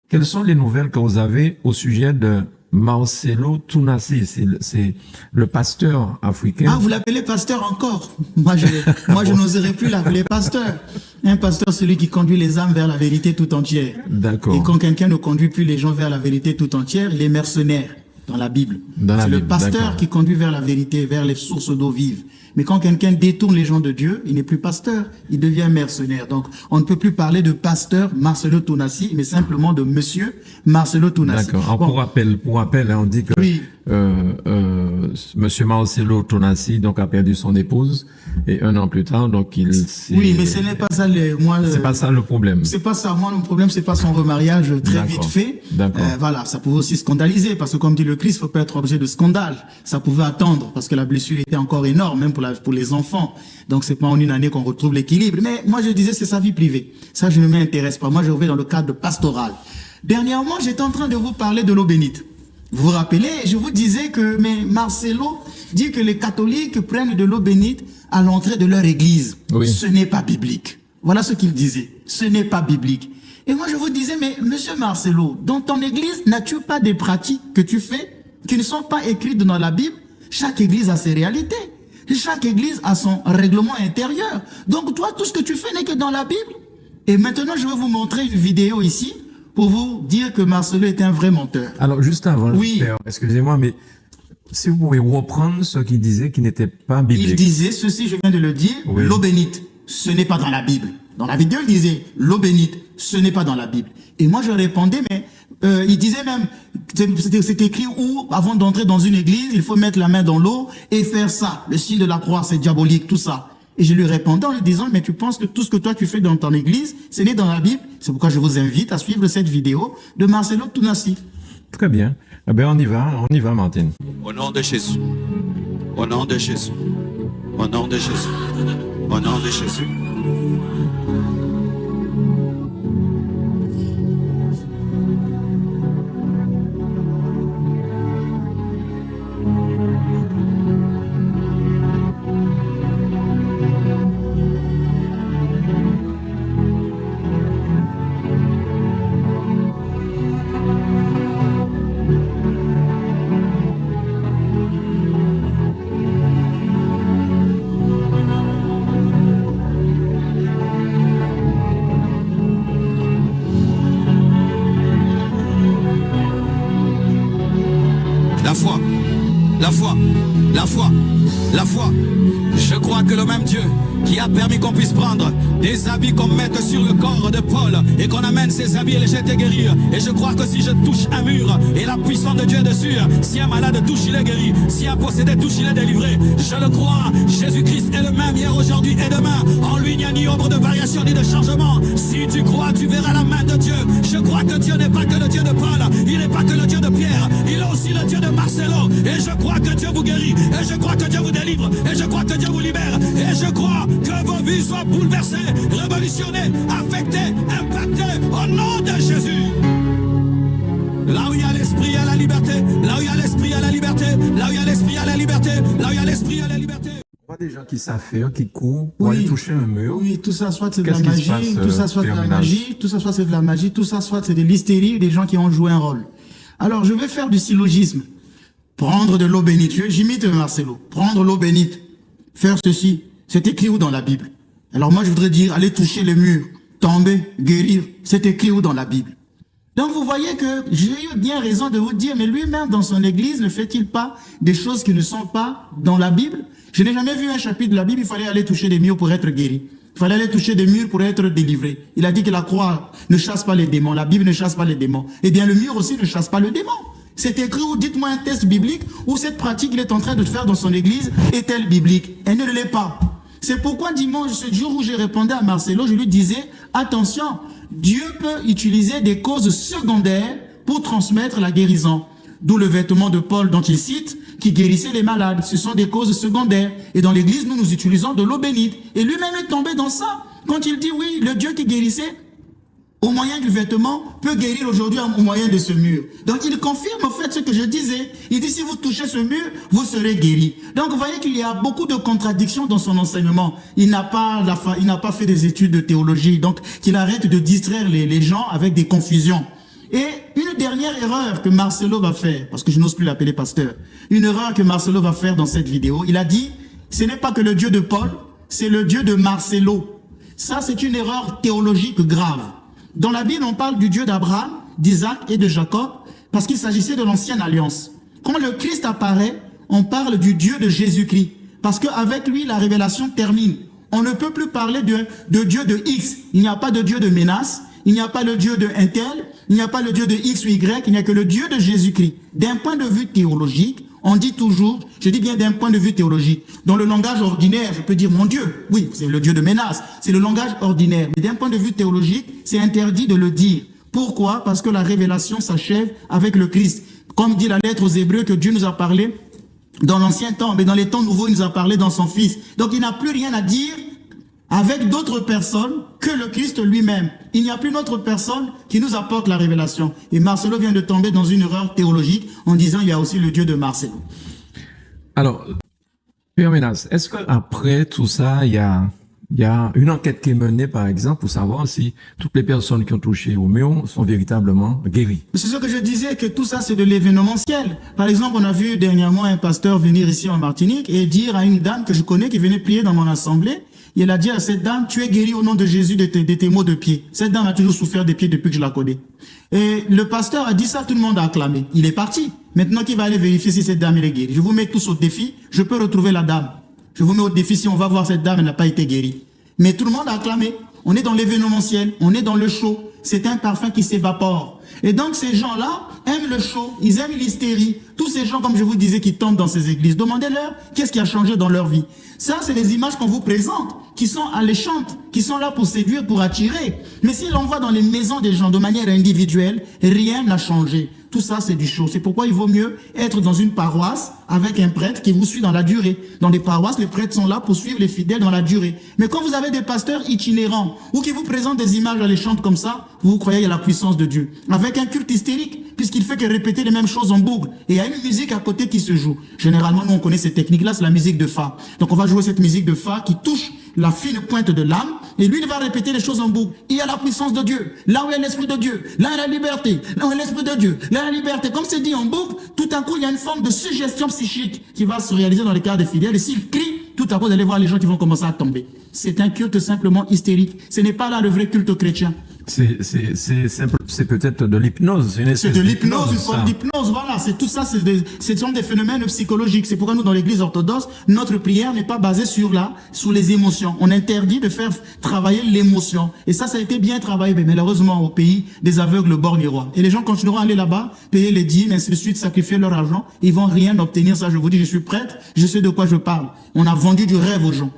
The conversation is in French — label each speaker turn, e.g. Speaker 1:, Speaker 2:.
Speaker 1: quelles sont les nouvelles que vous avez au sujet de Marcelo Tounassi? C'est le pasteur africain.
Speaker 2: Ah, vous l'appelez pasteur encore? Moi, je n'oserais plus l'appeler pasteur. Un pasteur, celui qui conduit les âmes vers la vérité tout entière.
Speaker 1: D'accord.
Speaker 2: Et quand quelqu'un ne conduit plus les gens vers la vérité tout entière, il est mercenaire dans la Bible. C'est le pasteur qui conduit vers la vérité, vers les sources d'eau vive. Mais quand quelqu'un détourne les gens de Dieu, il n'est plus pasteur, il devient mercenaire. Donc, on ne peut plus parler de pasteur Marcelo Tounassi, mais simplement de monsieur Marcelo Tounassi.
Speaker 1: D'accord. Bon. Pour rappel, on dit que oui. Monsieur Marcelo Tounassi donc a perdu son épouse et un an plus tard, donc il.
Speaker 2: Oui, mais ce n'est pas ça
Speaker 1: c'est pas ça le problème.
Speaker 2: C'est pas ça. Moi, le problème, c'est pas son remariage très vite fait. Voilà, ça pouvait aussi scandaliser parce que comme dit le Christ, faut pas être objet de scandale. Ça pouvait attendre parce que la blessure était encore énorme, même pour les enfants. Donc c'est pas en une année qu'on retrouve l'équilibre. Mais moi, je disais, c'est sa vie privée. Ça, je ne m'intéresse pas. Moi, je vais dans le cadre pastoral. Dernièrement, j'étais en train de vous parler de l'eau bénite. Vous vous rappelez, je vous disais que mais Marcelo dit que les catholiques prennent de l'eau bénite à l'entrée de leur église. Oui. Ce n'est pas biblique. Voilà ce qu'il disait. Ce n'est pas biblique. Et moi, je vous disais, mais monsieur Marcelo, dans ton église, n'as-tu pas des pratiques que tu fais qui ne sont pas écrites dans la Bible? Chaque église a ses réalités. Chaque église a son règlement intérieur. Donc toi, tout ce que tu fais n'est que dans la Bible. Et maintenant, je vais vous montrer une vidéo ici pour vous dire que Marcelo est un vrai menteur.
Speaker 1: Alors, juste avant, excusez-moi, mais si vous pouvez reprendre ce qu'il disait qui n'était pas biblique.
Speaker 2: Il disait ceci, je viens de le dire, oui. L'eau bénite, ce n'est pas dans la Bible. Dans la vidéo, il disait, l'eau bénite, ce n'est pas dans la Bible. Et moi, je répondais, mais il disait même, c'est écrit où, avant d'entrer dans une église, il faut mettre la main dans l'eau et faire ça. Le signe de la croix, c'est diabolique, tout ça. Et je lui répondais en lui disant, mais tu penses que tout ce que toi tu fais dans ton église, ce n'est dans la Bible? C'est pourquoi je vous invite à suivre cette vidéo de Marcelo Tounassi.
Speaker 1: Très bien. Eh bien, on y va, Martine.
Speaker 3: Au nom de Jésus. Au nom de Jésus. Au nom de Jésus. Au nom de Jésus. La foi. Je crois que le même Dieu qui a permis qu'on puisse prendre des habits qu'on mette sur le corps de Paul et qu'on amène ces habits et les jette et guérir. Et je crois que si je touche un mur et la puissance de Dieu est dessus, si un malade touche, il est guéri. Si un possédé touche, il est délivré. Je le crois. Jésus-Christ est le même hier, aujourd'hui et demain. En lui, il n'y a ni ombre de variation ni de changement. Si tu crois, tu verras la main de Dieu. Je crois que Dieu n'est pas que le Dieu de Paul. Il n'est pas que le Dieu de Pierre. Il est aussi le Dieu de Marcelo. Et je crois que Dieu vous guérit. Et je crois que Dieu vous délivre. Et je crois que Dieu vous libère. Et je crois que vos vies soient bouleversées, révolutionnées, affectées, impactées au nom de Jésus. Là où il y a l'esprit, il y a la liberté. Là où il y a l'esprit, il y a la liberté. Là où il y a l'esprit, il y a la liberté. Là où il y a l'esprit, il y a la liberté.
Speaker 1: On voit des gens qui savent faire, qui courent pour aller toucher un mur.
Speaker 2: Oui, tout ça soit c'est de la magie, tout ça soit de la magie, tout ça soit c'est de la magie, tout ça soit c'est de l'hystérie, des gens qui ont joué un rôle. Alors je vais faire du syllogisme. Prendre de l'eau bénite. J'imite Marcelo. Prendre l'eau bénite. Faire ceci. C'est écrit où dans la Bible? Alors moi je voudrais dire, aller toucher les murs, tomber, guérir. C'est écrit où dans la Bible? Donc vous voyez que j'ai eu bien raison de vous dire, mais lui-même dans son église ne fait-il pas des choses qui ne sont pas dans la Bible? Je n'ai jamais vu un chapitre de la Bible, il fallait aller toucher des murs pour être guéri. Il fallait aller toucher des murs pour être délivré. Il a dit que la croix ne chasse pas les démons, la Bible ne chasse pas les démons. Eh bien le mur aussi ne chasse pas le démon. C'est écrit où, dites-moi un texte biblique où cette pratique qu'il est en train de faire dans son église est-elle biblique? Elle ne l'est pas. C'est pourquoi dimanche, ce jour où j'ai répondu à Marcelo, je lui disais, attention, Dieu peut utiliser des causes secondaires pour transmettre la guérison. D'où le vêtement de Paul dont il cite, qui guérissait les malades. Ce sont des causes secondaires. Et dans l'église, nous utilisons de l'eau bénite. Et lui-même est tombé dans ça. Quand il dit, oui, le Dieu qui guérissait au moyen du vêtement peut guérir aujourd'hui au moyen de ce mur. Donc il confirme en fait ce que je disais. Il dit si vous touchez ce mur, vous serez guéri. Donc vous voyez qu'il y a beaucoup de contradictions dans son enseignement. Il n'a pas fait des études de théologie. Donc qu'il arrête de distraire les gens avec des confusions. Et dernière erreur que Marcelo va faire, parce que je n'ose plus l'appeler pasteur, une erreur que Marcelo va faire dans cette vidéo, il a dit, ce n'est pas que le Dieu de Paul, c'est le Dieu de Marcelo. Ça, c'est une erreur théologique grave. Dans la Bible, on parle du Dieu d'Abraham, d'Isaac et de Jacob, parce qu'il s'agissait de l'ancienne alliance. Quand le Christ apparaît, on parle du Dieu de Jésus-Christ, parce qu'avec lui, la révélation termine. On ne peut plus parler de Dieu de X. Il n'y a pas de Dieu de menace, il n'y a pas le Dieu de un tel, il n'y a pas le Dieu de X ou Y, il n'y a que le Dieu de Jésus-Christ. D'un point de vue théologique, on dit toujours, je dis bien d'un point de vue théologique, dans le langage ordinaire, je peux dire mon Dieu, oui, c'est le Dieu de menace, c'est le langage ordinaire, mais d'un point de vue théologique, c'est interdit de le dire. Pourquoi? Parce que la révélation s'achève avec le Christ. Comme dit la lettre aux Hébreux que Dieu nous a parlé dans l'ancien temps, mais dans les temps nouveaux, il nous a parlé dans son Fils. Donc il n'a plus rien à dire avec d'autres personnes que le Christ lui-même. Il n'y a plus d'autre personne qui nous apporte la révélation. Et Marcelo vient de tomber dans une erreur théologique en disant il y a aussi le Dieu de Marcelo.
Speaker 1: Alors, Père Menas, est-ce qu'après tout ça, il y a une enquête qui est menée, par exemple, pour savoir si toutes les personnes qui ont touché au mur sont véritablement guéries?
Speaker 2: C'est ce que je disais, que tout ça, c'est de l'événementiel. Par exemple, on a vu dernièrement un pasteur venir ici en Martinique et dire à une dame que je connais qui venait prier dans mon assemblée, il a dit à cette dame, tu es guérie au nom de Jésus de tes maux de pied. Cette dame a toujours souffert des pieds depuis que je la connais. Et le pasteur a dit ça, tout le monde a acclamé. Il est parti. Maintenant qu'il va aller vérifier si cette dame est guérie. Je vous mets tous au défi, je peux retrouver la dame. Je vous mets au défi si on va voir cette dame, elle n'a pas été guérie. Mais tout le monde a acclamé. On est dans l'événementiel, on est dans le show. C'est un parfum qui s'évapore. Et donc ces gens-là aiment le show, ils aiment l'hystérie. Tous ces gens, comme je vous disais, qui tombent dans ces églises, demandez-leur qu'est-ce qui a changé dans leur vie. Ça, c'est les images qu'on vous présente, qui sont alléchantes, qui sont là pour séduire, pour attirer. Mais si l'on voit dans les maisons des gens de manière individuelle, rien n'a changé. Tout ça, c'est du show. C'est pourquoi il vaut mieux être dans une paroisse avec un prêtre qui vous suit dans la durée. Dans les paroisses, les prêtres sont là pour suivre les fidèles dans la durée. Mais quand vous avez des pasteurs itinérants ou qui vous présentent des images alléchantes comme ça, vous croyez à la puissance de Dieu. Avec un culte hystérique, puisqu'il fait que répéter les mêmes choses en boucle. Et il y a une musique à côté qui se joue. Généralement, nous, on connaît cette technique-là, c'est la musique de Fa. Donc, on va jouer cette musique de Fa qui touche la fine pointe de l'âme, et lui, il va répéter les choses en boucle. Il y a la puissance de Dieu, là où il y a l'esprit de Dieu, là où il y a la liberté, là où il y a l'esprit de Dieu, là où il y a la liberté. Comme c'est dit en boucle, tout à coup, il y a une forme de suggestion psychique qui va se réaliser dans les cas des fidèles, et s'il crie, tout à coup, vous allez voir les gens qui vont commencer à tomber. C'est un culte simplement hystérique. Ce n'est pas là le vrai culte chrétien.
Speaker 1: C'est peut-être de l'hypnose.
Speaker 2: C'est de l'hypnose, une forme d'hypnose, voilà. C'est tout ça, ce sont des phénomènes psychologiques. C'est pourquoi nous, dans l'église orthodoxe, notre prière n'est pas basée sur les émotions. On interdit de faire travailler l'émotion. Et ça a été bien travaillé, mais malheureusement, au pays des aveugles borgnerois. Et les gens continueront à aller là-bas, payer les dîmes, ainsi de suite, sacrifier leur argent. Ils vont rien obtenir. Ça, je vous dis, je suis prêtre, je sais de quoi je parle. On a vendu du rêve aux gens.